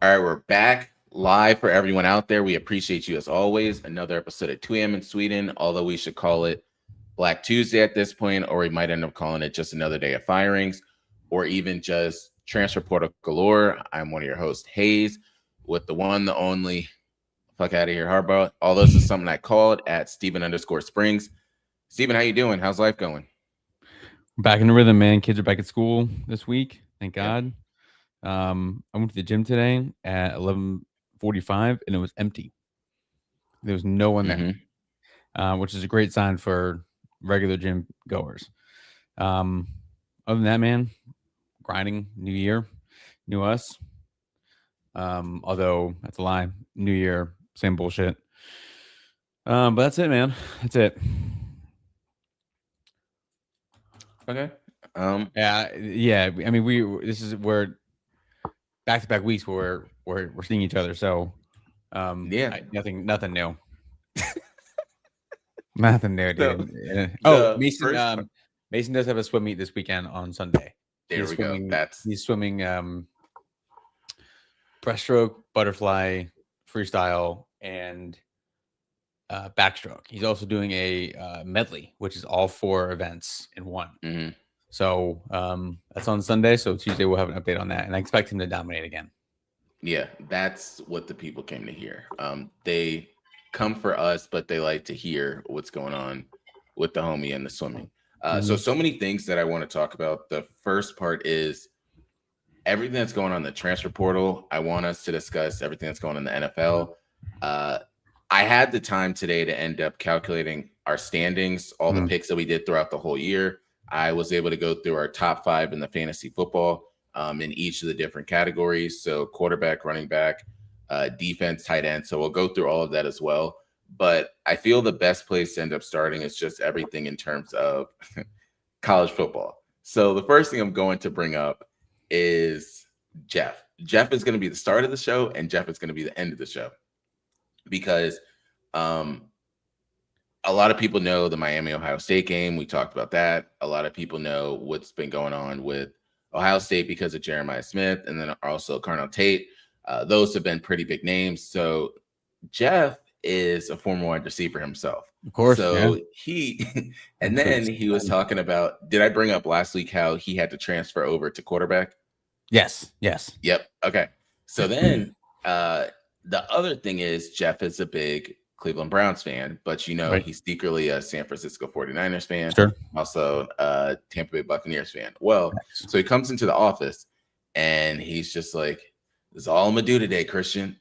All right, we're back live for everyone out there. We appreciate you as always. Another episode at 2 a.m. in Sweden, although we should call it Black Tuesday at this point, or we might end up calling it just another day of firings, or even just transfer portal galore. I'm one of your hosts, Hayes, with the one, the only, fuck out of here, Harbaugh. All this is something I called at Steven_Springs. Steven, how you doing? How's life going? Back in the rhythm, man. Kids are back at school this week. Thank Yeah. God. I went to the gym today at 11:45 and it was empty. There was no one there, which is a great sign for regular gym goers. Other than that, man, grinding. New year, new us. Although that's a lie. New year, same bullshit. But that's it, man. That's it. Okay. Yeah. I mean, this is where back-to-back weeks where we're seeing each other. So, Yeah. nothing new. Nothing new, So dude. the Mason. first Mason does have a swim meet this weekend on Sunday. there we go. That's He's swimming breaststroke, butterfly, freestyle, and backstroke. He's also doing a medley, which is all 4 events in one. mhm. So that's on Sunday. So Tuesday we'll have an update on that, and I expect him to dominate again. Yeah, that's what the people came to hear. They come for us, but they like to hear what's going on with the homie and the swimming. So many things that I want to talk about. The first part is everything that's going on in the transfer portal. I want us to discuss everything that's going on in the NFL. I had the time today to end up calculating our standings, all the picks that we did throughout the whole year. I was able to go through our top 5 in the fantasy football in each of the different categories. So quarterback, running back, defense, tight end. So we'll go through all of that as well. But I feel the best place to end up starting is just everything in terms of college football. So the first thing I'm going to bring up is Jeff. Jeff is going to be the start of the show, and Jeff is going to be the end of the show because a lot of people know the Miami-Ohio State game. We talked about that. A lot of people know what's been going on with Ohio State because of Jeremiah Smith and then also Carnell Tate. Those have been pretty big names. So Jeff is a former wide receiver himself. Of course. So yeah. he, and then he was talking about, did I bring up last week how he had to transfer over to quarterback? Yes. Yep. Okay. So then the other thing is Jeff is a big Cleveland Browns fan, but Right. he's secretly a San Francisco 49ers fan, Sure. also a Tampa Bay Buccaneers fan. Well, so he comes into the office and he's just like, this is all I'm gonna do today, Christian.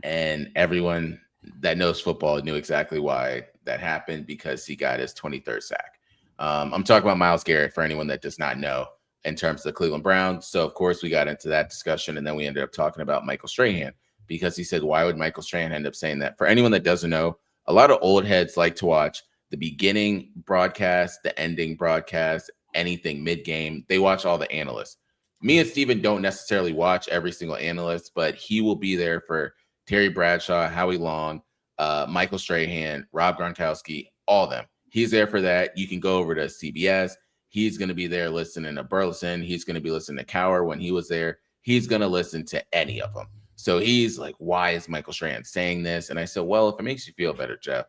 And everyone that knows football knew exactly why that happened because he got his 23rd sack. I'm talking about Myles Garrett for anyone that does not know in terms of the Cleveland Browns. So of course we got into that discussion and then we ended up talking about Michael Strahan because he said, why would Michael Strahan end up saying that? For anyone that doesn't know, a lot of old heads like to watch the beginning broadcast, the ending broadcast, anything mid-game. They watch all the analysts. Me and Steven don't necessarily watch every single analyst, but he will be there for Terry Bradshaw, Howie Long, Michael Strahan, Rob Gronkowski, all of them. He's there for that. You can go over to CBS. He's going to be there listening to Burleson. He's going to be listening to Cower when he was there. He's going to listen to any of them. So he's like, why is Michael Strahan saying this? And I said, well, if it makes you feel better, Jeff,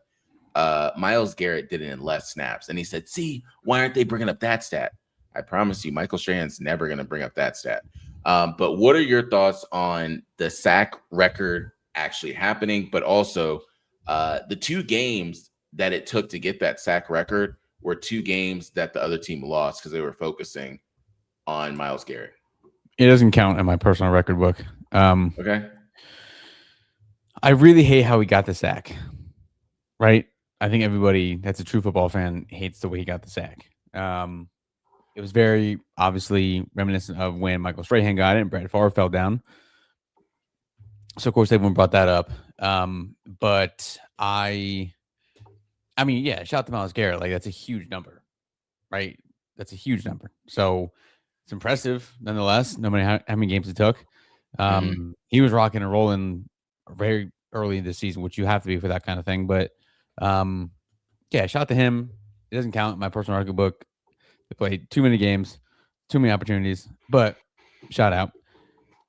Myles Garrett did it in less snaps. And he said, see, why aren't they bringing up that stat? I promise you, Michael Strahan's never going to bring up that stat. But what are your thoughts on the sack record actually happening, but also the 2 games that it took to get that sack record were 2 games that the other team lost because they were focusing on Myles Garrett. It doesn't count in my personal record book. Okay. I really hate how he got the sack. Right? I think everybody that's a true football fan hates the way he got the sack. It was very obviously reminiscent of when Michael Strahan got it and Brett Favre fell down. So of course everyone brought that up. But I mean, yeah, shout out to Myles Garrett. Like that's a huge number, right? That's a huge number. So it's impressive nonetheless, no matter how many games it took. He was rocking and rolling very early in the season, which you have to be for that kind of thing. But yeah, shout out to him. It doesn't count in my personal record book. They played too many games, too many opportunities, but shout out.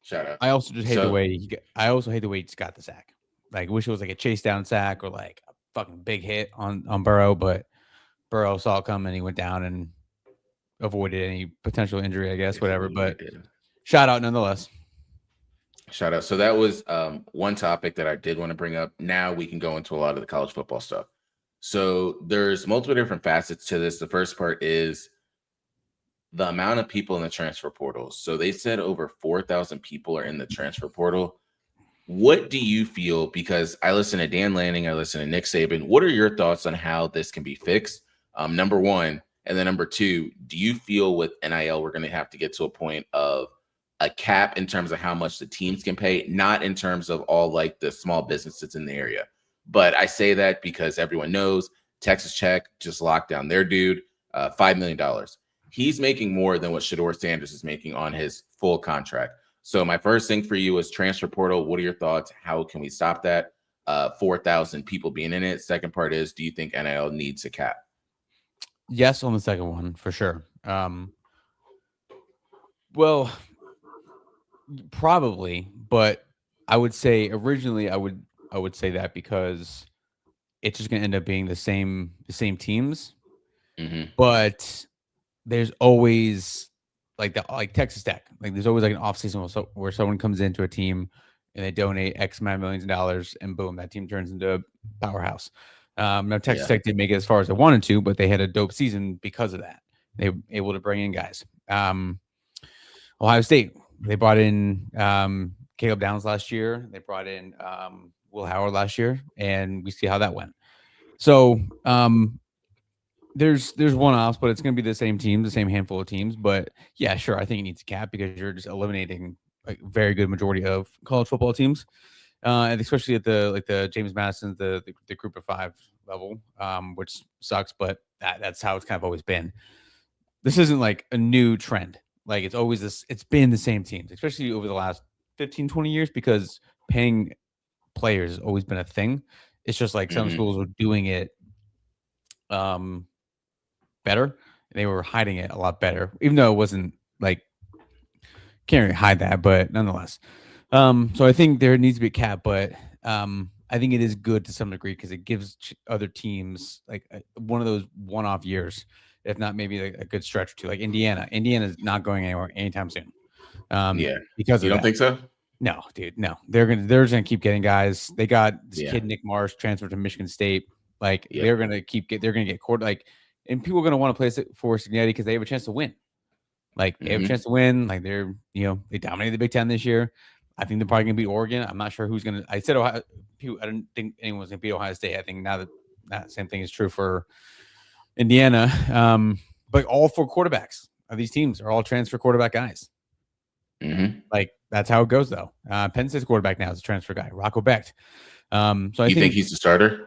Shout out. I also just hate the So way I also hate the way he just got the sack. Like, wish it was like a chase down sack or like a fucking big hit on Burrow, but Burrow saw it coming. He went down and avoided any potential injury, I guess, whatever. basically, But shout out nonetheless. shout out. So that was one topic that I did want to bring up. Now we can go into a lot of the college football stuff. So there's multiple different facets to this. The first part is the amount of people in the transfer portal. So they said over 4,000 people are in the transfer portal. What do you feel? Because I listen to Dan Lanning, I listen to Nick Saban. What are your thoughts on how this can be fixed? Number one. And then number two, do you feel with NIL, we're going to have to get to a point of a cap in terms of how much the teams can pay, not in terms of all like the small businesses in the area. But I say that because everyone knows Texas Tech just locked down their dude, $5 million. He's making more than what Shedeur Sanders is making on his full contract. So my first thing for you is transfer portal. What are your thoughts? How can we stop that? 4,000 people being in it. Second part is, do you think NIL needs a cap? Yes, on the second one for sure. Well, probably, but I would say originally I would say that because it's just going to end up being the same teams, but there's always like Texas Tech, like there's always like an off season where someone comes into a team and they donate X amount of millions of dollars, and boom, that team turns into a powerhouse. Now Texas Tech didn't make it as far as they wanted to, but they had a dope season because of that. They were able to bring in guys. Ohio State, they brought in Caleb Downs last year. They brought in Will Howard last year, and we see how that went. So there's one-offs, but it's going to be the same team, the same handful of teams. But yeah, sure, I think it needs a cap because you're just eliminating a very good majority of college football teams, and especially at the James Madison, the group of five level, which sucks, but that's how it's kind of always been. This isn't like a new trend. Like it's always this. It's been the same teams, especially over the last 15, 20 years, because paying players has always been a thing. It's just like some schools were doing it better. They were hiding it a lot better, even though it wasn't like can't really hide that, but nonetheless. So I think there needs to be a cap, but I think it is good to some degree because it gives other teams like one of those one-off years, if not maybe a good stretch or two. Like Indiana is not going anywhere anytime soon. Because you don't think so? No, dude, no. They're just gonna keep getting guys. They got this kid Nick Marsh transferred to Michigan State. Like they're gonna get court and people are gonna want to play for Signetti because they have a chance to win. Like they have a chance to win. Like they're they dominated the Big Ten this year. I think they're probably gonna beat Oregon. I'm not sure who's gonna. I said Ohio. I didn't think anyone's gonna beat Ohio State. I think now that same thing is true for Indiana. But all four quarterbacks of these teams are all transfer quarterback guys. Like that's how it goes, though. Penn State's quarterback now is a transfer guy, Rocco Becht. So I think he's the starter.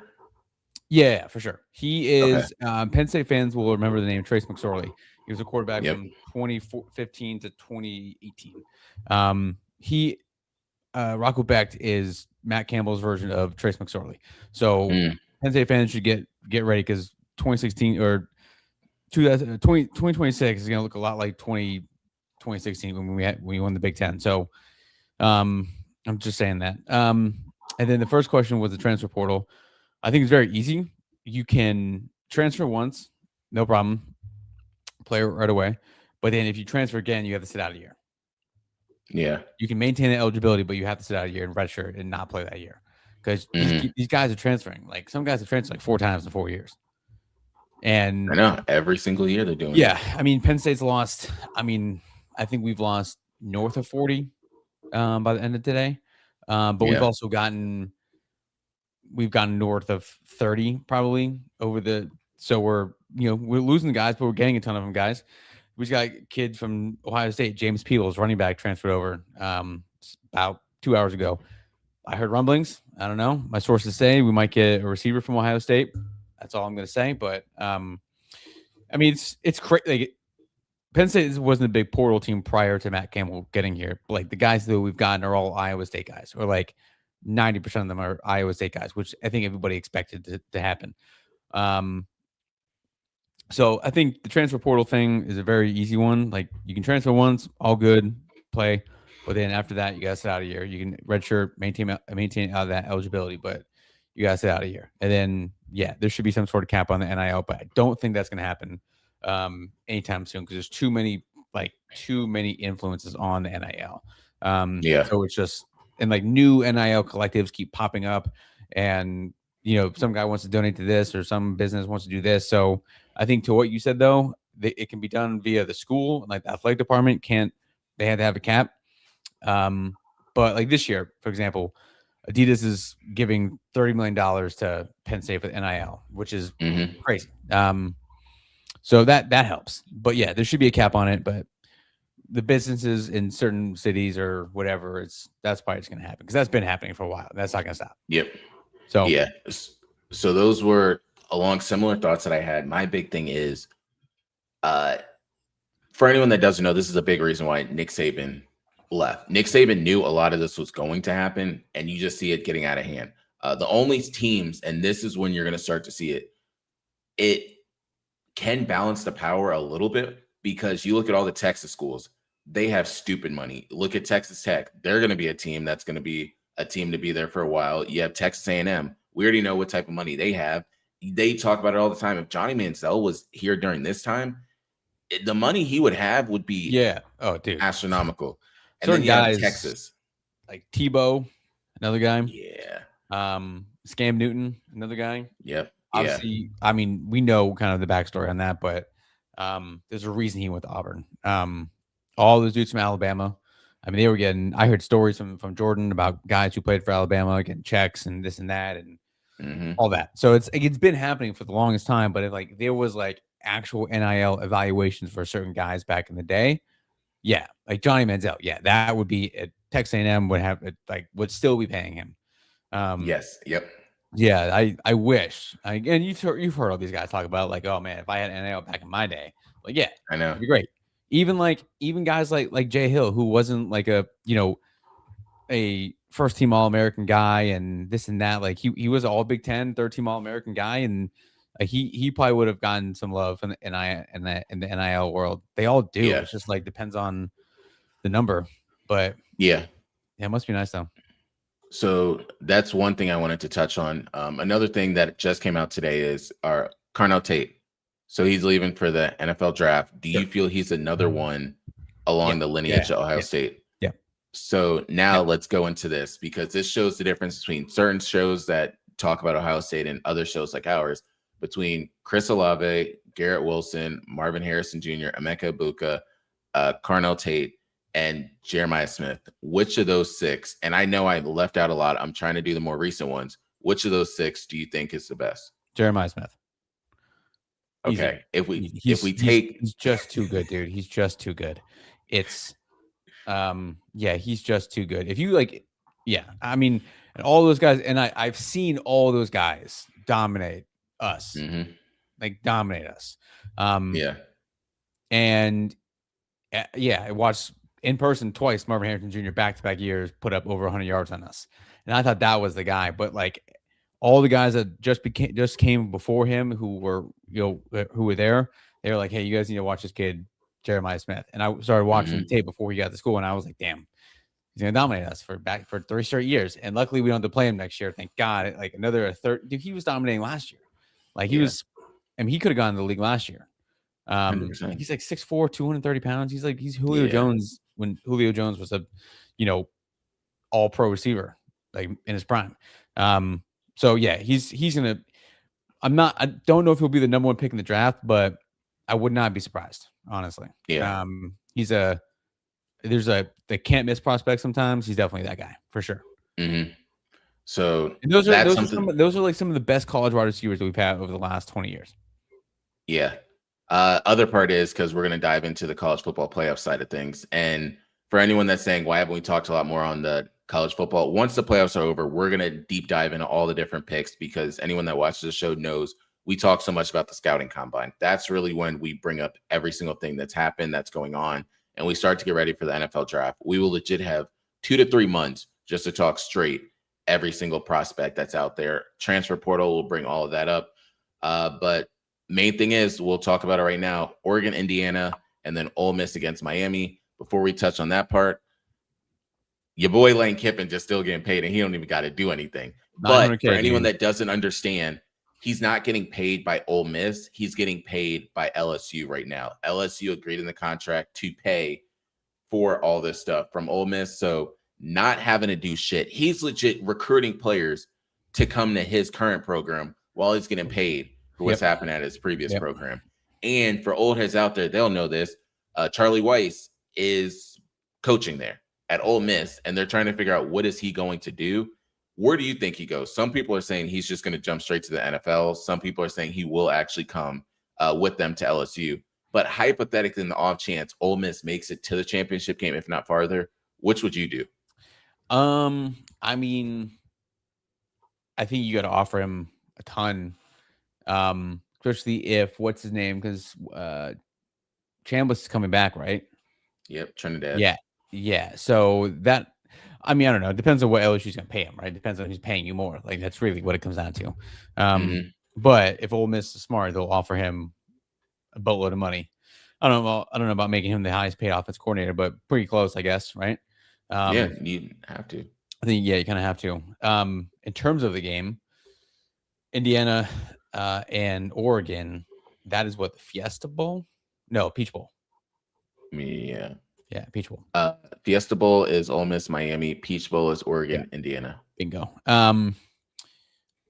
Yeah, for sure. He is. Okay. Penn State fans will remember the name Trace McSorley. He was a quarterback from 2015 to 2018. Rocco Becht is Matt Campbell's version of Trace McSorley. So Penn State fans should get ready because 2016 or 2026 is going to look a lot like 2016 when we won the Big Ten. So I'm just saying that. And then the first question was the transfer portal. I think it's very easy. You can transfer once, no problem, play right away. But then if you transfer again, you have to sit out a year. Yeah. You can maintain the eligibility, but you have to sit out a year and redshirt and not play that year. Because these guys are transferring. Like some guys have transferred like 4 times in 4 years. And I know every single year they're doing it. I mean, Penn State's lost. I mean, I think we've lost north of 40 by the end of today. But we've also gotten north of 30 probably so we're losing guys, but we're getting a ton of them guys. We just got a kid from Ohio State, James Peebles, running back, transferred over about 2 hours ago. I heard rumblings. I don't know. My sources say we might get a receiver from Ohio State. That's all I'm going to say. But I mean, it's crazy. Like, Penn State wasn't a big portal team prior to Matt Campbell getting here. But, like the guys that we've gotten are all Iowa State guys, or like 90% of them are Iowa State guys, which I think everybody expected to happen. So I think the transfer portal thing is a very easy one. Like you can transfer once, all good, play. But then after that, you got to sit out a year. You can redshirt, maintain out of that eligibility, but you got to sit out a year. And then, yeah, there should be some sort of cap on the NIL, but I don't think that's going to happen anytime soon because there's too many influences on the NIL. Yeah. So it's just, and like new NIL collectives keep popping up, and some guy wants to donate to this or some business wants to do this. So I think to what you said though, it can be done via the school, like the athletic department they had to have a cap. But like this year, for example, Adidas is giving $30 million to Penn State for the NIL, which is crazy. So that helps. But yeah, there should be a cap on it. But the businesses in certain cities or whatever, that's probably just going to happen because that's been happening for a while. That's not going to stop. Yep. So yeah. So those were along similar thoughts that I had. My big thing is, for anyone that doesn't know, this is a big reason why Nick Saban left. Nick Saban knew a lot of this was going to happen, and you just see it getting out of hand. The only teams, and this is when you're going to start to see it can balance the power a little bit because you look at all the Texas schools, they have stupid money. Look at Texas Tech. They're going to be a team that's going to be a team to be there for a while. You have Texas A&M. We already know what type of money they have. They talk about it all the time. If Johnny Manziel was here during this time, the money he would have would be astronomical. And certain then you guys, have Texas, like Tebow, another guy. Yeah. Scam Newton, another guy. Yep. Obviously, I mean, we know kind of the backstory on that, but there's a reason he went to Auburn. All those dudes from Alabama. I mean, they were getting. I heard stories from Jordan about guys who played for Alabama getting checks and this and that and all that. So it's been happening for the longest time. But there was like actual NIL evaluations for certain guys back in the day. Yeah, like Johnny Manziel. Yeah, that would be Texas A&M would still be paying him. Yes. Yep. Yeah, I wish. And you've heard all these guys talk about like, oh man, if I had NIL back in my day, like yeah, I know, it'd be great. Even guys like Jay Hill, who wasn't like a first team All-American guy and this and that. Like he was an all Big Ten, third team All-American guy, and he probably would have gotten some love in the NIL world. They all do. Yeah. It's just like depends on the number, but yeah, it must be nice though. So that's one thing I wanted to touch on. Another thing that just came out today is our Carnell Tate. So he's leaving for the NFL draft. Do you feel he's another one along the lineage of Ohio State? Yeah. So now let's go into this because this shows the difference between certain shows that talk about Ohio State and other shows like ours, between Chris Olave, Garrett Wilson, Marvin Harrison Jr., Emeka Egbuka, Carnell Tate, and Jeremiah Smith. Which of those six, and I know I left out a lot, I'm trying to do the more recent ones. Which of those six do you think is the best? Jeremiah Smith. Okay. He's just too good, dude. He's just too good. It's he's just too good. If you I mean, and all those guys, and I've seen all those guys dominate us. Dominate us. And I watched in person twice Marvin Harrison Jr. back-to-back years put up over 100 yards on us. And I thought that was the guy, but like all the guys that just came before him who were there, they were like, hey, you guys need to watch this kid, Jeremiah Smith. And I started watching the tape before he got to school, and I was like, damn, he's gonna dominate us for 3 straight years. And luckily we don't have to play him next year. Thank God. Like another third, dude, he was dominating last year. Like he was, I mean, he could have gone to the league last year. 100%. He's like 6'4", 230 pounds. He's Julio Jones when Julio Jones was a, all pro receiver, like in his prime. So yeah, he's gonna. I don't know if he'll be the number one pick in the draft, but I would not be surprised, honestly. Yeah. There's the can't miss prospect sometimes. He's definitely that guy for sure. So and those are like some of the best college wide receivers that we've had over the last 20 years. Yeah. Other part is because we're going to dive into the college football playoff side of things. And for anyone that's saying, why haven't we talked a lot more on the college football? Once the playoffs are over, we're going to deep dive into all the different picks because anyone that watches the show knows we talk so much about the scouting combine. That's really when we bring up every single thing that's happened, that's going on, and we start to get ready for the NFL draft. We will legit have 2 to 3 months just to talk straight every single prospect that's out there. Transfer portal will bring all of that up. But main thing is, we'll talk about it right now, Oregon, Indiana, and then Ole Miss against Miami. Before we touch on that part, your boy Lane Kiffin just still getting paid, and he don't even got to do anything. But for anyone that doesn't understand, he's not getting paid by Ole Miss. He's getting paid by LSU right now. LSU agreed in the contract to pay for all this stuff from Ole Miss. So not having to do shit. He's legit recruiting players to come to his current program while he's getting paid for what's happened at his previous program. And for old heads out there, they'll know this. Charlie Weiss is coaching there at Ole Miss, and they're trying to figure out what is he going to do. Where do you think he goes? Some people are saying he's just going to jump straight to the NFL. Some people are saying he will actually come with them to LSU. But hypothetically, in the off chance Ole Miss makes it to the championship game, if not farther, which would you do? I mean, I think you got to offer him a ton, especially if what's his name? Because Chambliss is coming back, right? Yep, Trinidad. Yeah. So that, I mean, I don't know. It depends on what LSU's going to pay him, right? It depends on who's paying you more. Like that's really what it comes down to. But if Ole Miss is smart, they'll offer him a boatload of money. I don't know about making him the highest paid offense coordinator, but pretty close, I guess, right? Yeah, you have to. I think you kind of have to. In terms of the game, Indiana and Oregon, that is what, the Fiesta Bowl? No, Peach Bowl. Yeah, Peach Bowl. Fiesta Bowl is Ole Miss, Miami. Peach Bowl is Oregon, Indiana. Bingo.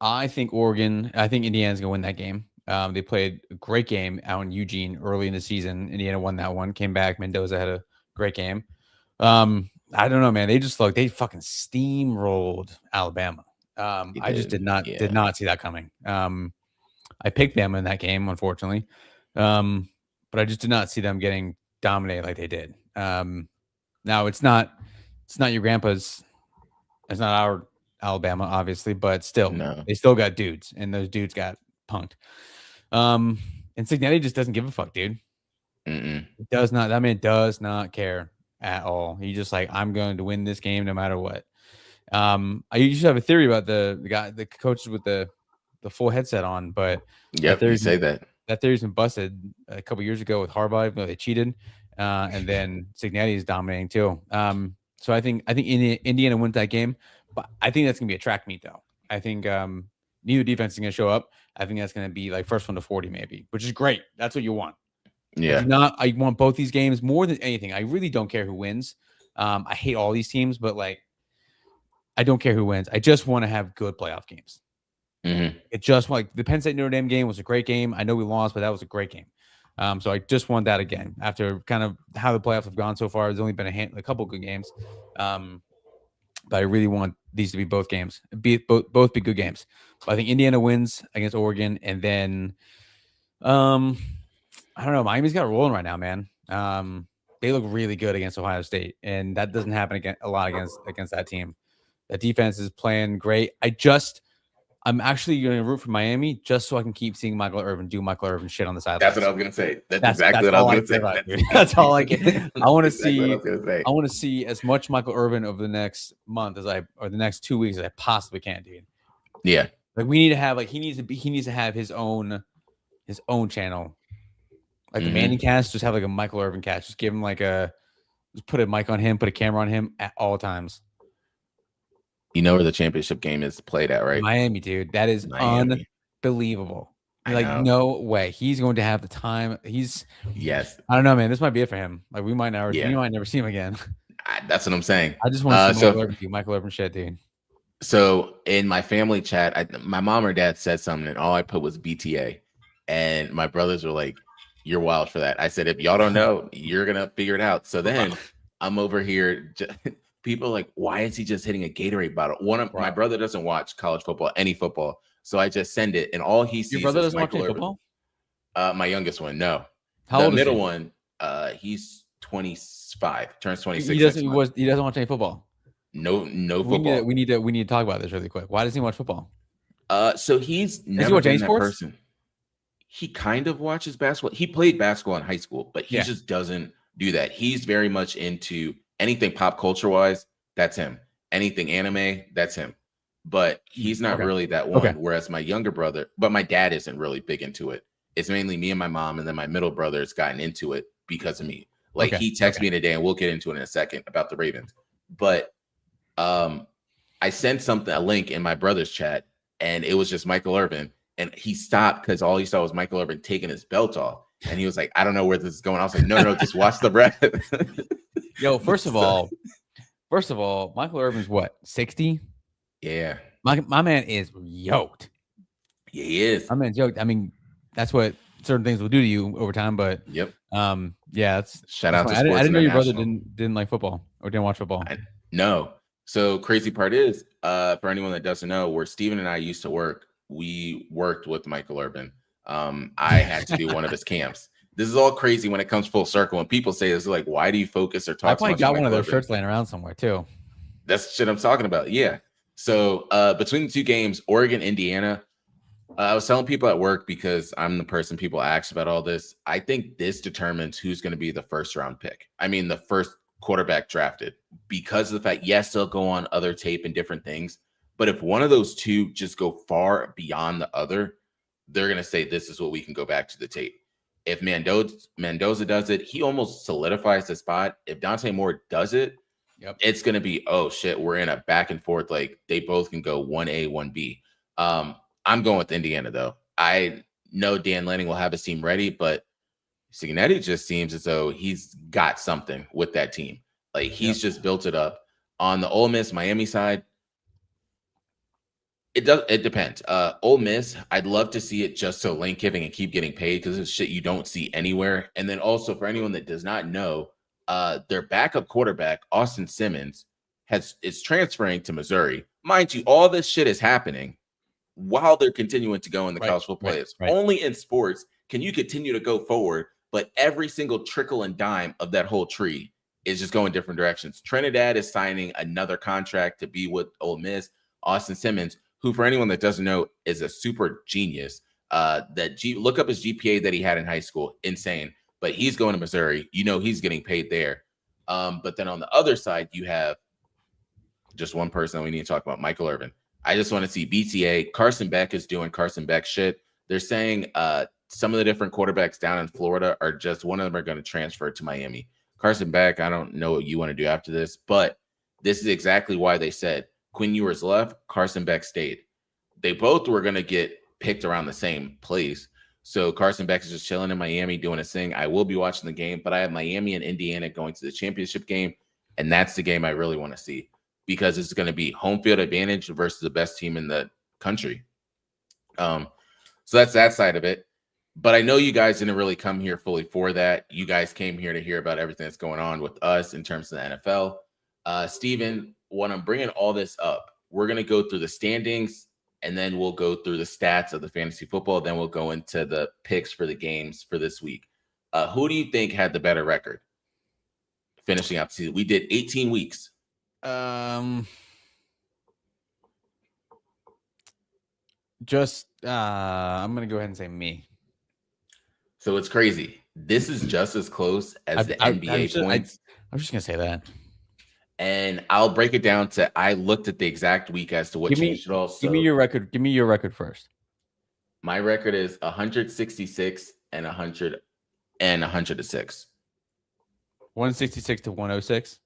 I think Indiana's gonna win that game. They played a great game out in Eugene early in the season. Indiana won that one. Came back. Mendoza had a great game. I don't know, man. They fucking steamrolled Alabama. I just did not see that coming. I picked them in that game, unfortunately. But I just did not see them getting dominated like they did. Now it's not your grandpa's, it's not our Alabama, obviously, but still, they still got dudes, and those dudes got punked. And Cignetti just doesn't give a fuck, dude. That man does not care at all. He's just like, I'm going to win this game no matter what. I used to have a theory about the coaches with the full headset on, but you say that theory's been busted a couple years ago with Harbaugh. They cheated, and then Cignetti is dominating too. So I think Indiana wins that game, but I think that's gonna be a track meet though. I think neither defense is gonna show up. I think that's gonna be like first one to 40 maybe, which is great. That's what you want. Yeah. I want both these games more than anything. I really don't care who wins. I hate all these teams, but like, I don't care who wins. I just want to have good playoff games. It just like the Penn State Notre Dame game was a great game. I know we lost, but that was a great game. So I just want that again after kind of how the playoffs have gone so far. There's only been a couple good games, but I really want these to be both games, both be good games. But I think Indiana wins against Oregon, and then I don't know. Miami's got rolling right now, man. They look really good against Ohio State, and that doesn't happen a lot against that team. That defense is playing great. I'm actually going to root for Miami just so I can keep seeing Michael Irvin do Michael Irvin shit on the sideline. That's what I was going to say. That's exactly what I was going to say. That's all I get. I want to see. I want to see as much Michael Irvin over the next month or the next 2 weeks as I possibly can, dude. Yeah. Like we need to have he needs to have his own channel. Like the Manning cast, just have like a Michael Irvin cast. Just give him just put a mic on him, put a camera on him at all times. You know where the championship game is played at, right? Miami, dude. That is unbelievable. Like, no way. He's going to have the time. Yes. I don't know, man. This might be it for him. Like, we might never see him again. That's what I'm saying. I just want to see Michael Irvin shit, dude. So in my family chat, my mom or dad said something, and all I put was BTA. And my brothers were like, "You're wild for that." I said, "If y'all don't know, you're going to figure it out." So then I'm over here. People are like, why is he just hitting a Gatorade bottle? My brother doesn't watch college football, any football. So I just send it, and all he sees Your brother is doesn't watch any football? My youngest one, no. How old is he? The middle one, he's 25, turns 26. He doesn't watch any football. No football. We need to talk about this really quick. Why doesn't he watch football? So he's never been that person. He kind of watches basketball. He played basketball in high school, but he just doesn't do that. He's very much into anything pop culture wise, that's him. Anything anime, that's him. But he's not really that one. Whereas my younger brother, but my dad isn't really big into it. It's mainly me and my mom, and then my middle brother's gotten into it because of me. Like he texted me today, and we'll get into it in a second about the Ravens. But I sent a link in my brother's chat, and it was just Michael Irvin, and he stopped because all he saw was Michael Irvin taking his belt off, and he was like, "I don't know where this is going." I was like, "No, just watch the ref." Yo, first of all, Michael Irvin's what, 60? Yeah, my man is yoked. Yeah, he is. My man's yoked. I mean, that's what certain things will do to you over time. But yep. Yeah, shout out to I didn't know your brother didn't like football or didn't watch football. No. So crazy part is, for anyone that doesn't know, where Steven and I used to work, we worked with Michael Irvin. I had to do one of his camps. This is all crazy when it comes full circle. When people say this, like, why do you focus or talk? I probably got one of those shirts laying around somewhere too. That's shit I'm talking about. Yeah. So between the two games, Oregon, Indiana, I was telling people at work, because I'm the person people ask about all this. I think this determines who's going to be the first round pick. I mean, the first quarterback drafted, because of the fact, yes, they'll go on other tape and different things. But if one of those two just go far beyond the other, they're going to say, this is what we can go back to the tape. If Mendoza does it, he almost solidifies the spot. If Dante Moore does it, it's going to be, oh shit, we're in a back and forth. Like, they both can go 1A, 1B. I'm going with Indiana, though. I know Dan Lanning will have his team ready, but Cignetti just seems as though he's got something with that team. Like, he's just built it up. On the Ole Miss Miami side, it depends. Ole Miss, I'd love to see it just so Lane Kiffin can keep getting paid, because it's shit you don't see anywhere. And then also, for anyone that does not know, their backup quarterback, Austin Simmons, is transferring to Missouri. Mind you, all this shit is happening while they're continuing to go in the college football playoffs. Only in sports can you continue to go forward, but every single trickle and dime of that whole tree is just going different directions. Trinidad is signing another contract to be with Ole Miss. Austin Simmons, who, for anyone that doesn't know, is a super genius. Look up his GPA that he had in high school. Insane. But he's going to Missouri. You know he's getting paid there. But then on the other side, you have just one person we need to talk about, Michael Irvin. I just want to see BTA. Carson Beck is doing Carson Beck shit. They're saying some of the different quarterbacks down in Florida are just, one of them are going to transfer to Miami. Carson Beck, I don't know what you want to do after this, but this is exactly why they said Quinn Ewers left, Carson Beck stayed. They both were going to get picked around the same place. So Carson Beck is just chilling in Miami doing his thing. I will be watching the game, but I have Miami and Indiana going to the championship game, and that's the game I really want to see, because it's going to be home field advantage versus the best team in the country. So that's that side of it. But I know you guys didn't really come here fully for that. You guys came here to hear about everything that's going on with us in terms of the NFL. Steven, when I'm bringing all this up, we're going to go through the standings, and then we'll go through the stats of the fantasy football. Then we'll go into the picks for the games for this week. Who do you think had the better record finishing out the season? We did 18 weeks. I'm gonna go ahead and say me. So it's crazy. This is just as close as the NBA points. I'm just gonna say that. And I'll break it down to, I looked at the exact week as to what changed it all. So give me your record. Give me your record first. My record is 166 and 100 and 106. 166 to 106.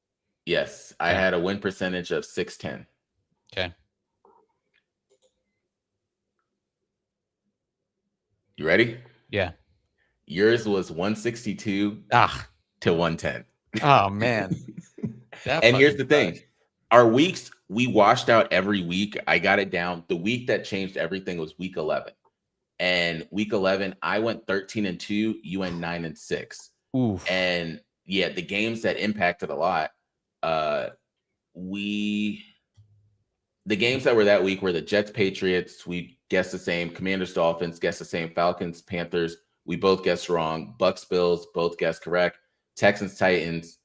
Yes, I had a win percentage of 610. Okay. You ready? Yeah. Yours was 162 to 110. Oh, man. And here's the thing. Our weeks, we washed out every week. I got it down. The week that changed everything was week 11. And week 11, I went 13-2. You went 9-6. Oof. And yeah, the games that impacted a lot. The games that were that week were the Jets, Patriots. We guessed the same. Commanders, Dolphins, guessed the same. Falcons, Panthers. We both guessed wrong. Bucks, Bills, both guessed correct. Texans, Titans,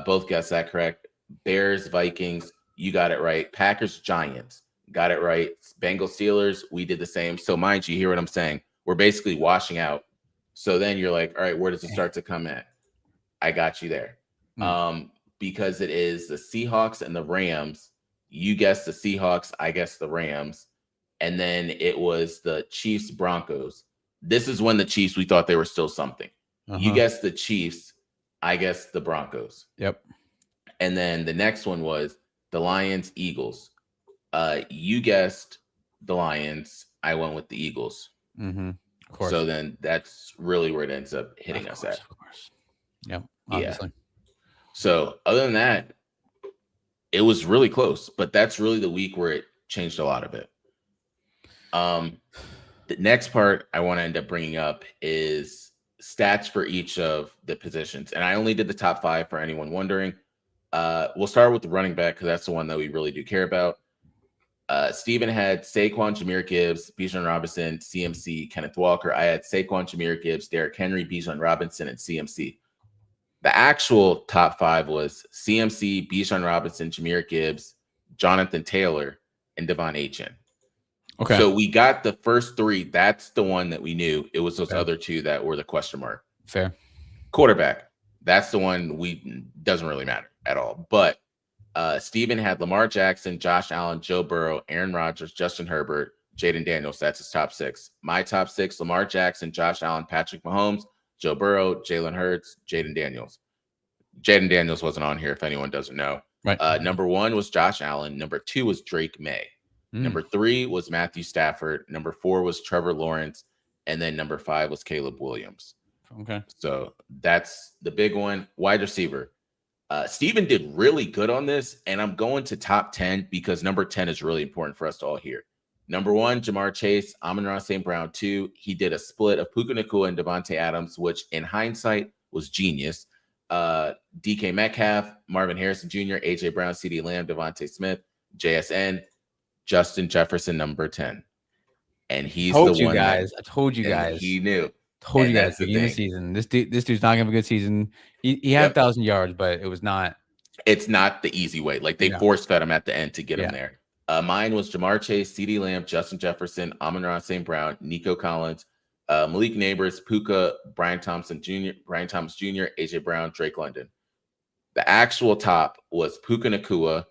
both guessed that correct. Bears, Vikings, you got it right. Packers, Giants, got it right. Bengals, Steelers, we did the same. So mind you, hear what I'm saying? We're basically washing out. So then you're like, all right, where does it start to come at? I got you there. Because it is the Seahawks and the Rams. You guessed the Seahawks, I guessed the Rams. And then it was the Chiefs, Broncos. This is when the Chiefs, we thought they were still something. You guessed the Chiefs, I guessed the Broncos. Yep. And then the next one was the the Lions, Eagles. You guessed the Lions. I went with the Eagles. Mm-hmm. Of course. So then that's really where it ends up hitting us at. Of course. Yep. Obviously. Yeah. So other than that, it was really close, but that's really the week where it changed a lot of it. The next part I want to end up bringing up is stats for each of the positions. And I only did the top 5 for anyone wondering. We'll start with the running back because that's the one that we really do care about. Steven had Saquon, Jahmyr Gibbs, Bijan Robinson, CMC, Kenneth Walker. I had Saquon, Jahmyr Gibbs, Derrick Henry, Bijan Robinson, and CMC. The actual top 5 was CMC, Bijan Robinson, Jahmyr Gibbs, Jonathan Taylor, and Devon Achane. Okay. So we got the first 3. That's the one that we knew. It was those other 2 that were the question mark. Fair. Quarterback. That's the one doesn't really matter at all. But Steven had Lamar Jackson, Josh Allen, Joe Burrow, Aaron Rodgers, Justin Herbert, Jaden Daniels. That's his top 6. My top 6, Lamar Jackson, Josh Allen, Patrick Mahomes, Joe Burrow, Jalen Hurts, Jaden Daniels. Jaden Daniels wasn't on here if anyone doesn't know. Right. Number 1 was Josh Allen. Number 2 was Drake May. Number 3 was Matthew Stafford. Number 4 was Trevor Lawrence. And then number 5 was Caleb Williams. Okay. So that's the big one. Wide receiver. Steven did really good on this, and I'm going to top 10 because number 10 is really important for us to all hear. Number 1, Jamar Chase, Amon-Ra St. Brown. 2, he did a split of Puka Nacua and Devontae Adams, which in hindsight was genius. DK Metcalf, Marvin Harrison Jr., AJ Brown, CeeDee Lamb, Devontae Smith, JSN, Justin Jefferson, number 10. And he's the one. I told you guys. He knew. Told you guys beginning of the season. This dude's not gonna have a good season. He had 1,000 yards, but it was not. It's not the easy way. Like they force fed him at the end to get him there. Mine was Jamar Chase, CeeDee Lamb, Justin Jefferson, Amon-Ra St. Brown, Nico Collins, Malik Neighbors, Puka, Brian Thomas Jr., AJ Brown, Drake London. The actual top was Puka Nacua.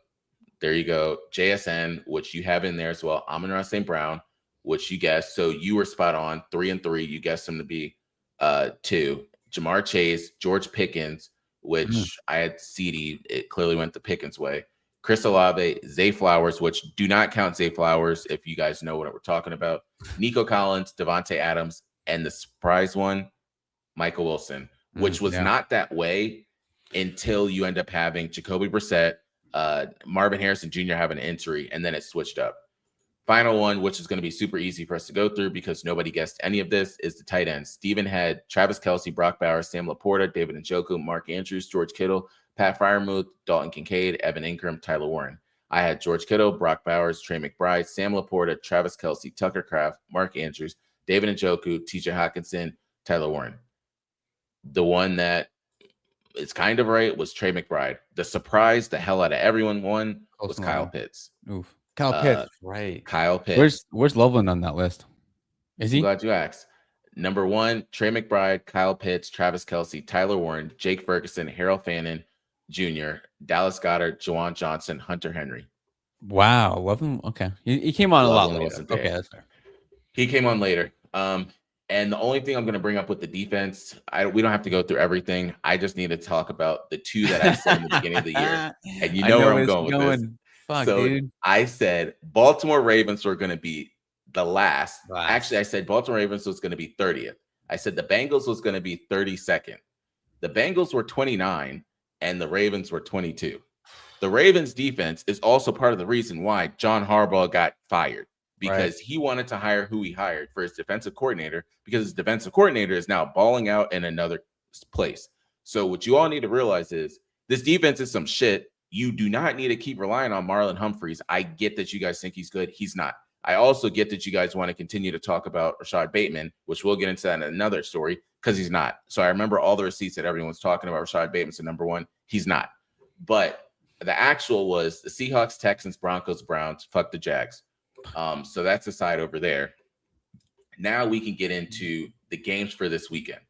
There you go. JSN, which you have in there as well. Amon-Ra St. Brown, which you guessed. So you were spot on. 3 and 3. You guessed him to be 2. Jamar Chase, George Pickens, which I had CeeDee. It clearly went the Pickens way. Chris Olave, Zay Flowers, which do not count Zay Flowers if you guys know what we're talking about. Nico Collins, Devontae Adams, and the surprise one, Michael Wilson, which was not that way until you end up having Jacoby Brissett, Marvin Harrison Jr. have an injury, and then it switched up. Final one, which is going to be super easy for us to go through because nobody guessed any of this, is the tight ends. Steven had Travis Kelce, Brock Bowers, Sam Laporta, David Njoku, Mark Andrews, George Kittle, Pat Freiermuth, Dalton Kincaid, Evan Ingram, Tyler Warren. I had George Kittle, Brock Bowers, Trey McBride, Sam Laporta, Travis Kelce, Tucker Kraft, Mark Andrews, David Njoku, TJ Hawkinson, Tyler Warren. The one that is kind of right was Trey McBride. The surprise the hell out of everyone won was Kyle Pitts. Oof. Kyle Pitts, right. Kyle Pitts. Where's Loveland on that list? Is he? I'm glad you asked. Number 1, Trey McBride, Kyle Pitts, Travis Kelce, Tyler Warren, Jake Ferguson, Harold Fannin Jr., Dallas Goedert, Juwan Johnson, Hunter Henry. Wow. Loveland. Okay. He came on Loveland a lot later. Okay, that's fair. He came on later. And the only thing I'm going to bring up with the defense, we don't have to go through everything. I just need to talk about the 2 that I said in the beginning of the year. And you know where I'm going with this. Fuck, so dude. I said Baltimore Ravens were going to be the last. Actually, I said Baltimore Ravens was going to be 30th. I said the Bengals was going to be 32nd. The Bengals were 29 and the Ravens were 22. The Ravens defense is also part of the reason why John Harbaugh got fired because he wanted to hire who he hired for his defensive coordinator because his defensive coordinator is now balling out in another place. So what you all need to realize is this defense is some shit. You do not need to keep relying on Marlon Humphreys. I get that you guys think he's good. He's not. I also get that you guys want to continue to talk about Rashad Bateman, which we'll get into that in another story, because he's not. So I remember all the receipts that everyone's talking about Rashad Bateman. So number 1, he's not. But the actual was the Seahawks, Texans, Broncos, Browns. Fuck the Jags. So that's the side over there. Now we can get into the games for this weekend.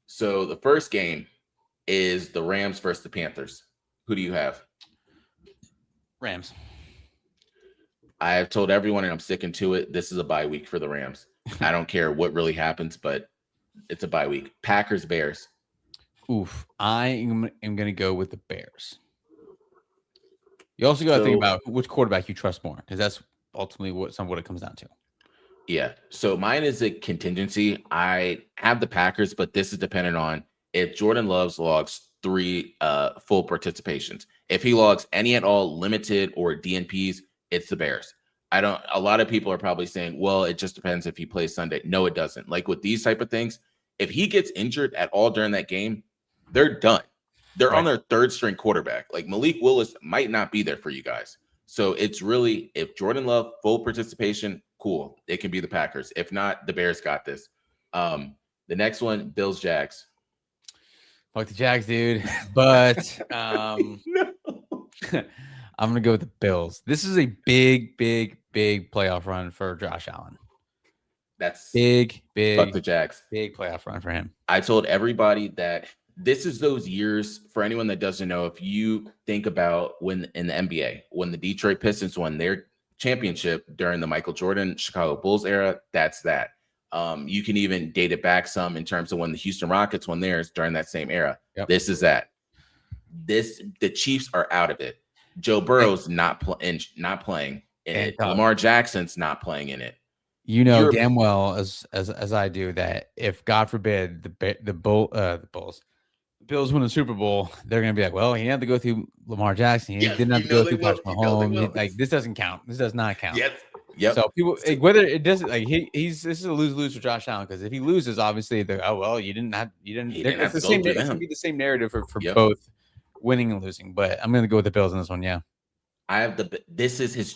So the first game is the Rams versus the Panthers. Who do you have? Rams. I have told everyone, and I'm sticking to it, this is a bye week for the Rams. I don't care what really happens, but it's a bye week. Packers, Bears. Oof. I am going to go with the Bears. You also got to think So about which quarterback you trust more, because that's ultimately what it comes down to. yeah. So mine is a contingency. I have the Packers, but this is dependent on if Jordan Love logs 3 full participations. If he logs any at all limited or DNPs, it's the Bears. I don't A lot of people are probably saying, well, it just depends if he plays Sunday. No, it doesn't. Like with these type of things, if he gets injured at all during that game, they're done. They're on Right. their third string quarterback. Like Malik Willis might not be there for you guys. So it's really, if Jordan Love full participation, cool. It can be the Packers. If not, the Bears got this. The next one, Bills Jags. Fuck the Jags, dude. But No. I'm gonna go with the Bills. This is a big playoff run for Josh Allen. That's Big fuck the Jags. big playoff run for him. I told everybody that this is those years. For anyone that doesn't know, if you think about when in the NBA, when the Detroit Pistons won their championship during the Michael Jordan Chicago Bulls era, that's that. You can even date it back some in terms of when the Houston Rockets won theirs during that same era. Yep. This is that. The Chiefs are out of it. Joe Burrow's not playing in it. Lamar Jackson's not playing in it. You know damn well as I do that if God forbid the Bills win the Super Bowl, they're gonna be like, well, he had to go through Lamar Jackson. He didn't have to go through Patrick Mahomes. Like this doesn't count. This does not count. Yep. So people, whether it doesn't, like this is a lose for Josh Allen, because if he loses, obviously they're it's the same. It's gonna be the same narrative for both winning and losing. But I'm gonna go with the Bills in this one. Yeah. This is his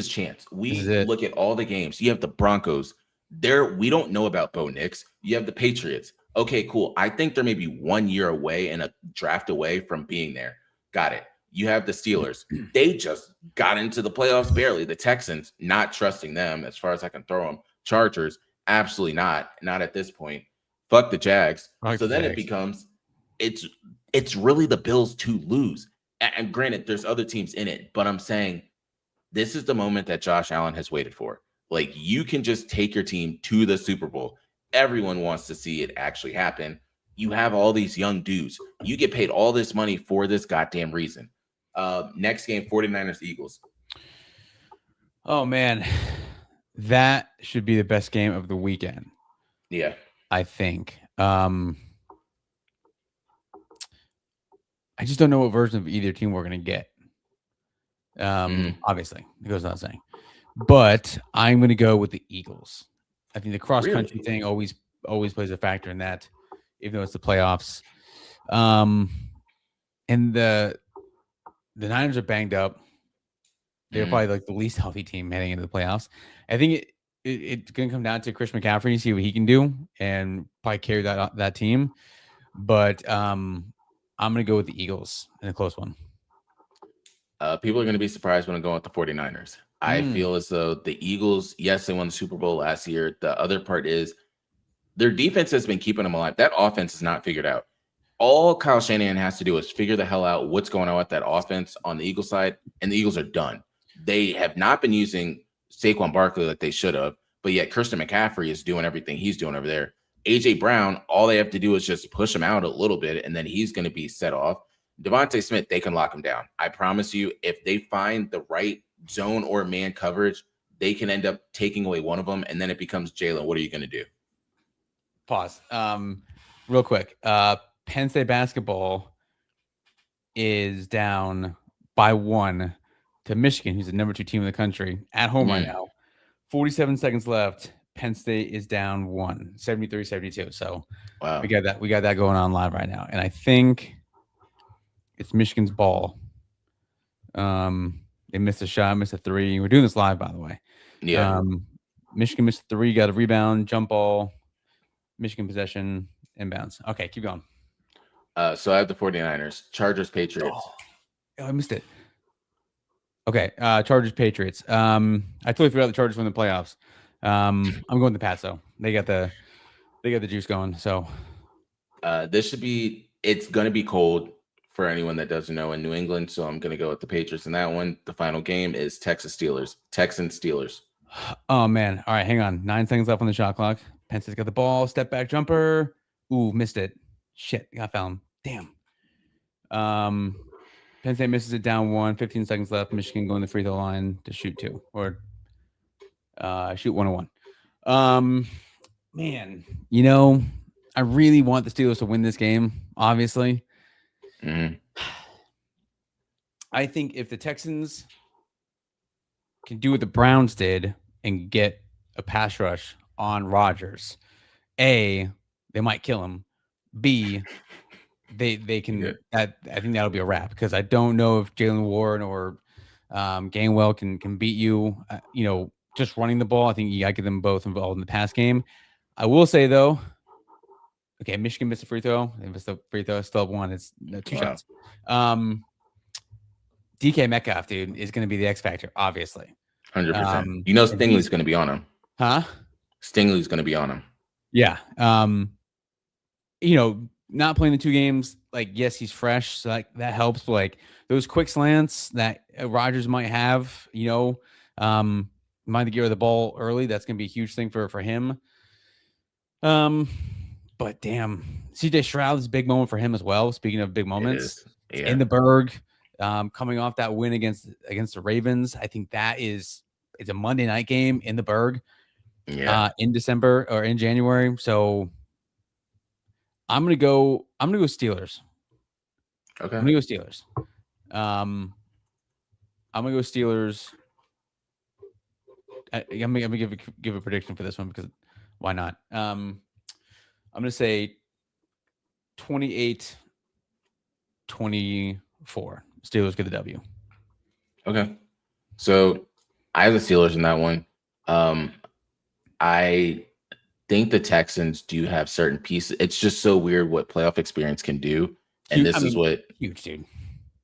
chance. We look at all the games. You have the Broncos. We don't know about Bo Nix. You have the Patriots. Okay, cool. I think they're maybe 1 year away and a draft away from being there. Got it. You have the Steelers. They just got into the playoffs barely. The Texans, not trusting them as far as I can throw them. Chargers, absolutely not. Not at this point. Fuck the Jags. It becomes, it's really the Bills to lose. And granted, there's other teams in it, but I'm saying this is the moment that Josh Allen has waited for. Like, you can just take your team to the Super Bowl. Everyone wants to see it actually happen. You have all these young dudes. You get paid all this money for this goddamn reason. Next game, 49ers Eagles. Oh, man. That should be the best game of the weekend. Yeah. I think. I just don't know what version of either team we're going to get. Obviously, it goes without saying. But I'm going to go with the Eagles. I think the cross-country thing always plays a factor in that, even though it's the playoffs. And the Niners are banged up. They're probably like the least healthy team heading into the playoffs. I think it's going to come down to Chris McCaffrey, see what he can do, and probably carry that team. But I'm going to go with the Eagles in a close one. People are going to be surprised when I'm going with the 49ers. I feel as though the Eagles, yes, they won the Super Bowl last year. The other part is their defense has been keeping them alive. That offense is not figured out. All Kyle Shanahan has to do is figure the hell out what's going on with that offense on the Eagles side, and the Eagles are done. They have not been using Saquon Barkley like they should have, but yet Christian McCaffrey is doing everything he's doing over there. A.J. Brown, all they have to do is just push him out a little bit, and then he's going to be set off. Devontae Smith, they can lock him down. I promise you, if they find the right zone or man coverage, they can end up taking away one of them, and then it becomes Jalen. What are you going to do? Pause. Real quick. Penn State basketball is down by 1 to Michigan, who's the number 2 team in the country, at home right now. 47 seconds left. Penn State is down 1, 73-72. So wow. we got that going on live right now. And I think it's Michigan's ball. They missed a shot, missed a 3. We're doing this live, by the way. Yeah. Michigan missed a 3, got a rebound, jump ball, Michigan possession, inbounds. Okay, keep going. So I have the 49ers, Chargers, Patriots. Oh, I missed it. Okay, Chargers, Patriots. I totally forgot the Chargers won the playoffs. I'm going the Pats though. They got the juice going. So it's going to be cold for anyone that doesn't know in New England. So I'm going to go with the Patriots in that one. The final game is Texans Steelers. Oh man. All right. Hang on. 9 seconds left on the shot clock. Penn State's got the ball, step back jumper. Ooh, missed it. Shit. Got found. Damn. Penn State misses it down 1, 15 seconds left. Michigan going to the free throw line to shoot 2 or shoot 101. Man, I really want the Steelers to win this game, obviously. Mm-hmm. I think if the Texans can do what the Browns did and get a pass rush on Rodgers, A, they might kill him. B, they can. I think that'll be a wrap because I don't know if Jalen Warren or Gainwell can beat you. Just running the ball. I think you got to get them both involved in the pass game. I will say though, okay, Michigan missed a free throw. They missed a free throw. Still have 1. It's 2 shots. DK Metcalf, dude, is going to be the X factor, obviously. 100%. Stingley's going to be on him. Huh? Stingley's going to be on him. Yeah. Not playing the 2 games, like, yes, he's fresh, so that helps. But like those quick slants that Rodgers might have, mind to get rid of the ball early. That's going to be a huge thing for him. But damn, CJ Stroud is a big moment for him as well. Speaking of big moments, in the Berg, coming off that win against the Ravens, I think it's a Monday night game in the Berg, in December or in January. So I'm gonna go Steelers. Okay, I'm gonna go Steelers. I'm gonna go Steelers. I'm gonna give a prediction for this one because why not? I'm gonna say 28-24. Steelers get the W. Okay. So I have the Steelers in that one. I think the Texans do have certain pieces. It's just so weird what playoff experience can do. And huge, dude.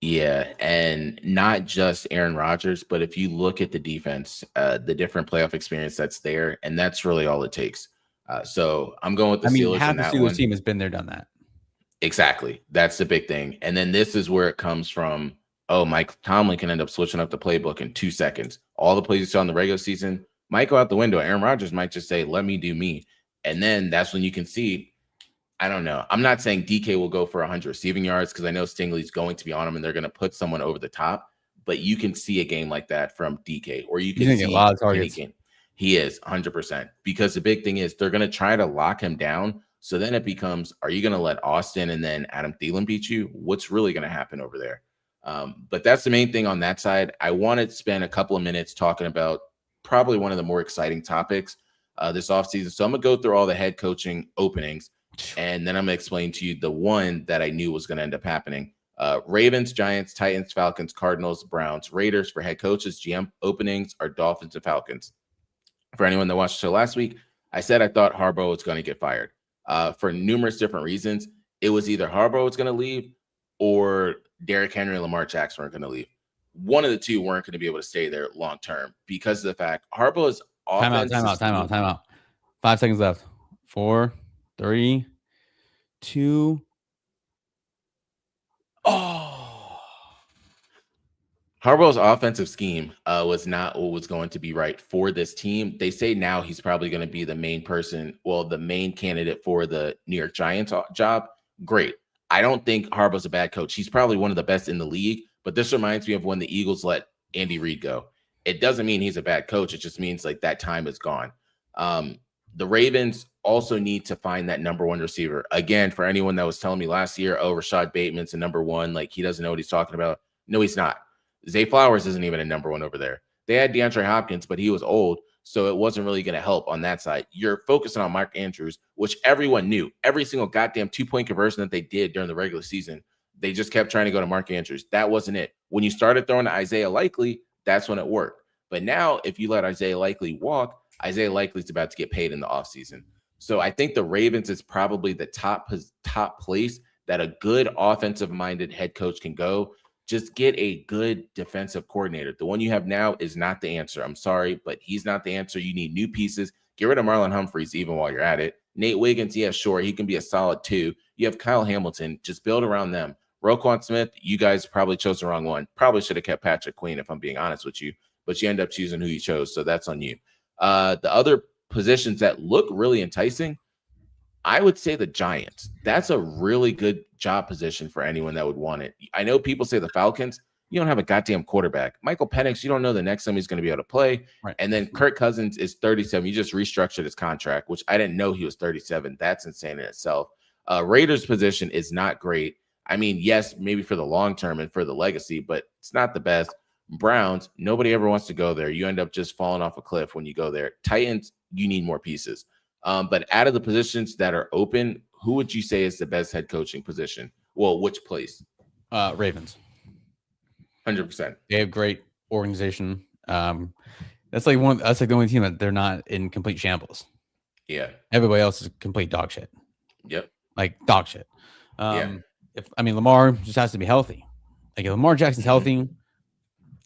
Yeah. And not just Aaron Rodgers, but if you look at the defense, the different playoff experience that's there, and that's really all it takes. So I'm going with the Steelers. Half the Steelers team has been there, done that. Exactly. That's the big thing. And then this is where it comes from. Oh, Mike Tomlin can end up switching up the playbook in 2 seconds. All the plays you saw in the regular season might go out the window. Aaron Rodgers might just say, let me do me. And then that's when you can see, I don't know. I'm not saying DK will go for 100 receiving yards because I know Stingley's going to be on him and they're going to put someone over the top. But you can see a game like that from DK, or you can see a lot of targets. He is 100%, because the big thing is they're going to try to lock him down. So then it becomes, are you going to let Austin and then Adam Thielen beat you? What's really going to happen over there? But that's the main thing on that side. I want to spend a couple of minutes talking about probably one of the more exciting topics this offseason. So I'm going to go through all the head coaching openings, and then I'm going to explain to you the one that I knew was going to end up happening. Ravens, Giants, Titans, Falcons, Cardinals, Browns, Raiders for head coaches. GM openings are Dolphins and Falcons. For anyone that watched the show last week, I said I thought Harbaugh was going to get fired for numerous different reasons. It was either Harbaugh was going to leave or Derrick Henry and Lamar Jackson weren't going to leave. One of the two weren't going to be able to stay there long term because of the fact Harbaugh's offense. Time out. 5 seconds left. 4, 3, 2. Oh. Harbaugh's offensive scheme was not what was going to be right for this team. They say now he's probably going to be the main candidate for the New York Giants job. Great. I don't think Harbaugh's a bad coach. He's probably one of the best in the league, but this reminds me of when the Eagles let Andy Reid go. It doesn't mean he's a bad coach. It just means like that time is gone. The Ravens also need to find that number one receiver. Again, for anyone that was telling me last year, oh, Rashad Bateman's a number one, like he doesn't know what he's talking about. No, he's not. Zay Flowers isn't even a number one over there. They had DeAndre Hopkins, but he was old, so it wasn't really going to help on that side. You're focusing on Mark Andrews, which everyone knew. Every single goddamn 2-point conversion that they did during the regular season, they just kept trying to go to Mark Andrews. That wasn't it. When you started throwing to Isaiah Likely, that's when it worked. But now, if you let Isaiah Likely walk, Isaiah Likely's about to get paid in the offseason. So I think the Ravens is probably the top place that a good offensive-minded head coach can go. Just get a good defensive coordinator. The one you have now is not the answer. I'm sorry, but he's not the answer. You need new pieces. Get rid of Marlon Humphreys even while you're at it. Nate Wiggins, yeah, sure, he can be a solid 2. You have Kyle Hamilton. Just build around them. Roquan Smith, you guys probably chose the wrong one. Probably should have kept Patrick Queen if I'm being honest with you, but you end up choosing who you chose, so that's on you. The other positions that look really enticing, I would say the Giants. That's a really good job position for anyone that would want it. I know people say the Falcons. You don't have a goddamn quarterback. Michael Penix, you don't know the next time he's going to be able to play. Right. And then Kirk Cousins is 37. You just restructured his contract, which I didn't know he was 37. That's insane in itself. Raiders position is not great. I mean, yes, maybe for the long term and for the legacy, but it's not the best. Browns, nobody ever wants to go there. You end up just falling off a cliff when you go there. Titans, you need more pieces. But out of the positions that are open, who would you say is the best head coaching position? Well, which place? Ravens. 100%. They have great organization. That's like the only team that they're not in complete shambles. Yeah. Everybody else is complete dog shit. Yep. Like dog shit. Lamar just has to be healthy. Like if Lamar Jackson's healthy,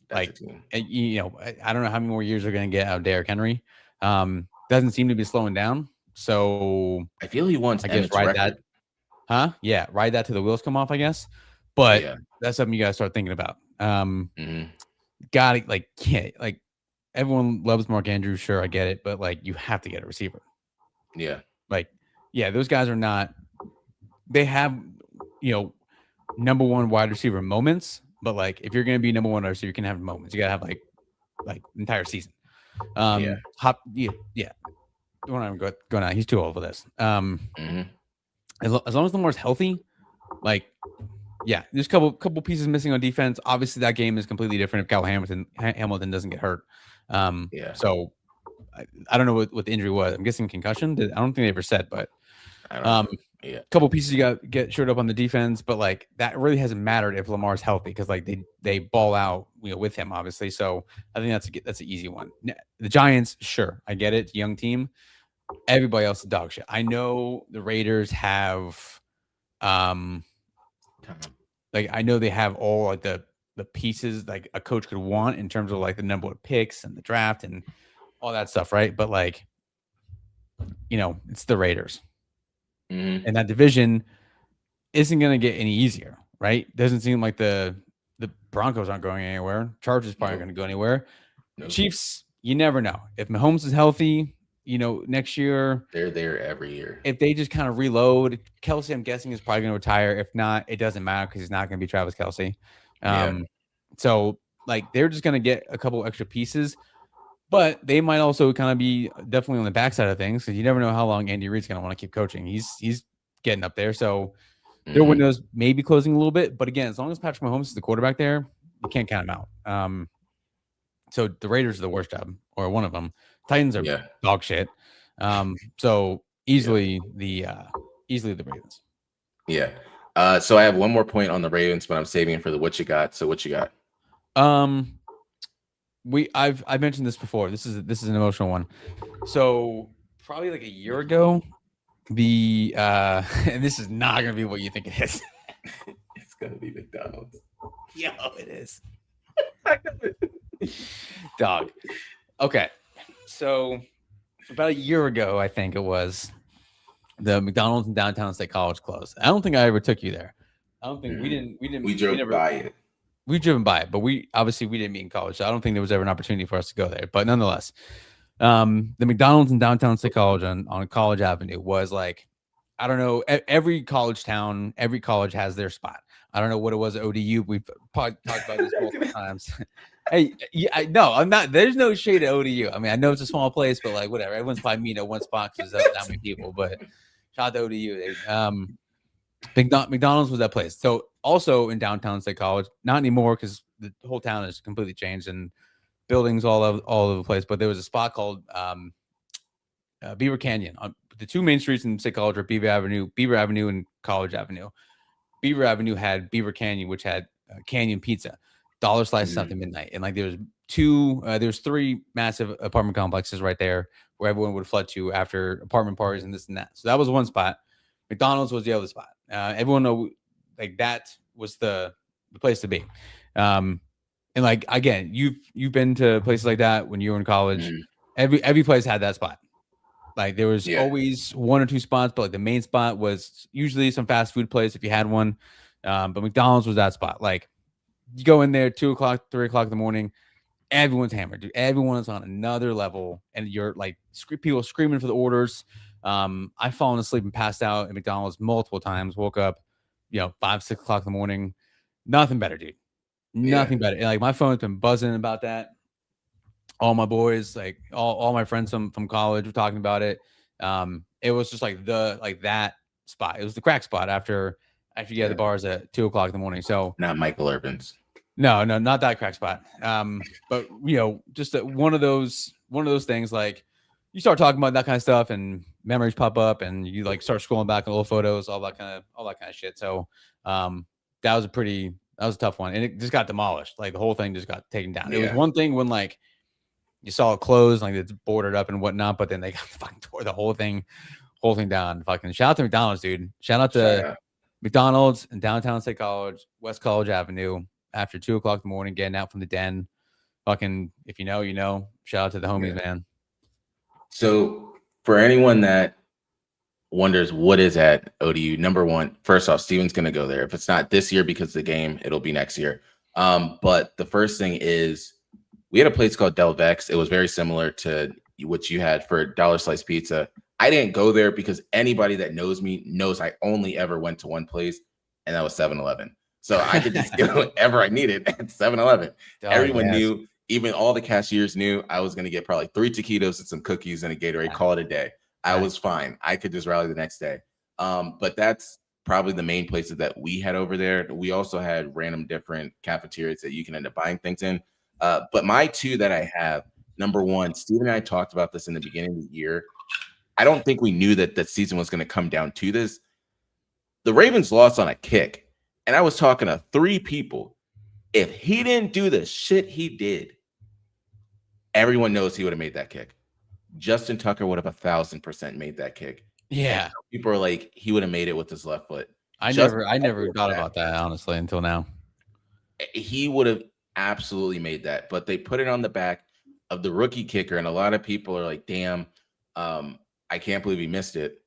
I don't know how many more years they're going to get out of Derrick Henry. Doesn't seem to be slowing down. So I feel he wants. I guess ride that. Huh? Yeah, ride that till the wheels come off. I guess. But that's something you got to start thinking about. Got it. Like everyone loves Mark Andrews. Sure, I get it. But like, you have to get a receiver. Yeah. Those guys are not. They have, number one wide receiver moments. But like, if you're going to be number one wide receiver, you can have moments. You got to have like entire season. We're not even going on. He's too old for this. As long as Lamar's healthy, there's a couple pieces missing on defense. Obviously, that game is completely different if Kyle Hamilton doesn't get hurt. So I don't know what the injury was. I'm guessing concussion. I don't think they ever said, but couple pieces you got to get shored up on the defense. But like that really hasn't mattered if Lamar's healthy because like they ball out with him obviously. So I think that's an easy one. The Giants, sure, I get it, young team. Everybody else is dog shit. I know the Raiders have, I know they have all like the pieces like a coach could want in terms of like the number of picks and the draft and all that stuff, right? But like, it's the Raiders, and that division isn't going to get any easier, right? Doesn't seem like the Broncos aren't going anywhere. Chargers probably going to go anywhere. Chiefs, you never know. If Mahomes is healthy, next year they're there every year. If they just kind of reload, Kelsey, I'm guessing, is probably going to retire. If not, it doesn't matter because he's not going to be Travis Kelsey. So like they're just going to get a couple extra pieces, but they might also kind of be definitely on the backside of things because you never know how long Andy Reid's going to want to keep coaching. He's getting up there, so their windows may be closing a little bit. But again, as long as Patrick Mahomes is the quarterback there, you can't count him out. So the Raiders are the worst job, or one of them. Titans are dog shit. So easily the Ravens. Yeah. So I have one more point on the Ravens, but I'm saving it for the what you got. So what you got? I've mentioned this before. This is an emotional one. So probably like a year ago, and this is not gonna be what you think it is. It's gonna be McDonald's. Yo, it is. Dog. Okay. So about a year ago, I think it was, the McDonald's in downtown State College closed. I don't think I ever took you there. I don't think we didn't. We drove by it. We've driven by it, but we didn't meet in college. So I don't think there was ever an opportunity for us to go there. But nonetheless, the McDonald's in downtown State College on College Avenue was like, I don't know, every college town, every college has their spot. I don't know what it was at ODU. We've probably talked about this multiple times. Hey, no, I'm not. There's no shade at ODU. I mean, I know it's a small place, but like whatever. Everyone's probably meeting at one spot because there's that many people. But shout out to ODU. McDonald's was that place. So also in downtown State College, not anymore because the whole town has completely changed and buildings all over the place. But there was a spot called Beaver Canyon. The two main streets in State College are Beaver Avenue and College Avenue. Beaver Avenue had Beaver Canyon, which had Canyon Pizza, dollar slices after midnight, and like there's three massive apartment complexes right there where everyone would flood to after apartment parties and this and that. So that was one spot. McDonald's was the other spot. Everyone know like that was the place to be. And like again, you've been to places like that when you were in college. Every place had that spot. Like there was always one or two spots, but like the main spot was usually some fast food place if you had one. But McDonald's was that spot. Like you go in there 2 o'clock, 3 o'clock in the morning, everyone's hammered, dude. Everyone is on another level, and you're like people screaming for the orders. I've fallen asleep and passed out at McDonald's multiple times. Woke up, 5, 6 o'clock in the morning. Nothing better, dude. Nothing better. Like my phone's been buzzing about that. All my boys, like all my friends from college were talking about it. It was just like that spot. It was the crack spot after you get the bars at 2 o'clock in the morning. So not Michael Irvin's. No, not that crack spot. But just one of those things. Like you start talking about that kind of stuff, and memories pop up, and you like start scrolling back on old photos, all that kind of shit. So that was a tough one, and it just got demolished. Like the whole thing just got taken down. It was one thing when like you saw it closed, like it's boarded up and whatnot, but then they got fucking tore the whole thing down. Fucking shout out to McDonald's, dude. Shout out to McDonald's in downtown State College, West College Avenue, after 2 o'clock in the morning, getting out from the den. Fucking, if you know, you know. Shout out to the homies, man. So for anyone that wonders what is at ODU, number one, first off, Steven's going to go there. If it's not this year because of the game, it'll be next year. But the first thing is we had a place called Del Vex. It was very similar to what you had for Dollar Slice Pizza. I didn't go there because anybody that knows me knows I only ever went to one place, and that was 7-Eleven. So I could just get whatever I needed at 7-Eleven. Everyone knew, even all the cashiers knew I was going to get probably 3 taquitos and some cookies and a Gatorade, call it a day. I was fine. I could just rally the next day. But that's probably the main places that we had over there. We also had random different cafeterias that you can end up buying things in. But my two that I have, number one, Steve and I talked about this in the beginning of the year. I don't think we knew that the season was going to come down to this. The Ravens lost on a kick. And I was talking to 3 people. If he didn't do the shit he did, everyone knows he would have made that kick. Justin Tucker would have 1,000% made that kick. Yeah. And people are like, he would have made it with his left foot. I never thought about that, honestly, until now. He would have absolutely made that. But they put it on the back of the rookie kicker. And a lot of people are like, damn, I can't believe he missed it.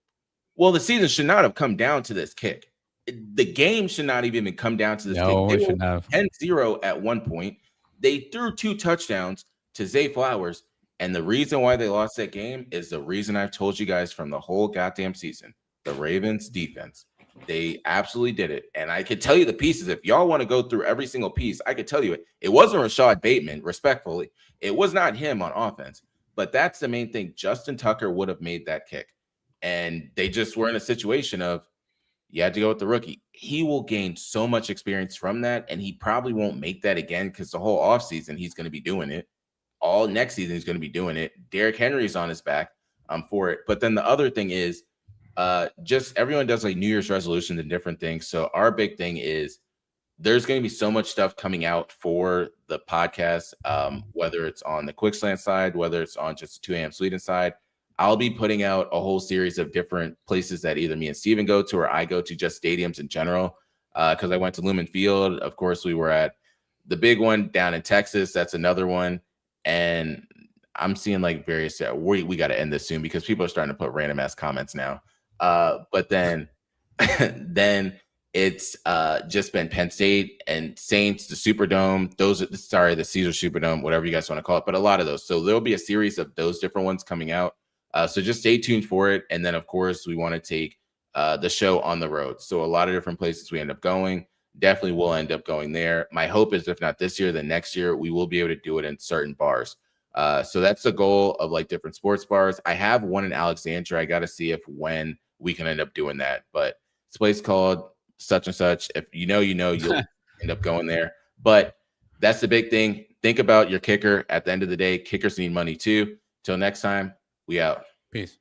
Well, the season should not have come down to this kick. The game should not even come down to this. No, kick. It shouldn't have. 10-0 at one point. They threw 2 touchdowns to Zay Flowers. And the reason why they lost that game is the reason I've told you guys from the whole goddamn season. The Ravens defense. They absolutely did it. And I could tell you the pieces. If y'all want to go through every single piece, I could tell you it. It wasn't Rashad Bateman, respectfully. It was not him on offense. But that's the main thing. Justin Tucker would have made that kick. And they just were in a situation of, you had to go with the rookie. He will gain so much experience from that, and he probably won't make that again because the whole offseason he's going to be doing it. All next season he's going to be doing it. Derrick Henry's on his back for it. But then the other thing is just everyone does like New Year's resolutions and different things. So our big thing is there's going to be so much stuff coming out for the podcast, whether it's on the Quick Slant side, whether it's on just the 2 a.m. Sweden side. I'll be putting out a whole series of different places that either me and Steven go to or I go to, just stadiums in general. Because I went to Lumen Field. Of course, we were at the big one down in Texas. That's another one. And I'm seeing like various, we got to end this soon because people are starting to put random ass comments now. But then it's just been Penn State and Saints, the Superdome. The Caesar Superdome, whatever you guys want to call it. But a lot of those. So there'll be a series of those different ones coming out. So just stay tuned for it. And then, of course, we want to take the show on the road. So a lot of different places we end up going. Definitely will end up going there. My hope is if not this year, then next year, we will be able to do it in certain bars. So that's the goal of like different sports bars. I have one in Alexandria. I got to see when we can end up doing that. But it's a place called such and such. If you know, you'll end up going there. But that's the big thing. Think about your kicker. At the end of the day, kickers need money too. Till next time. We out. Peace.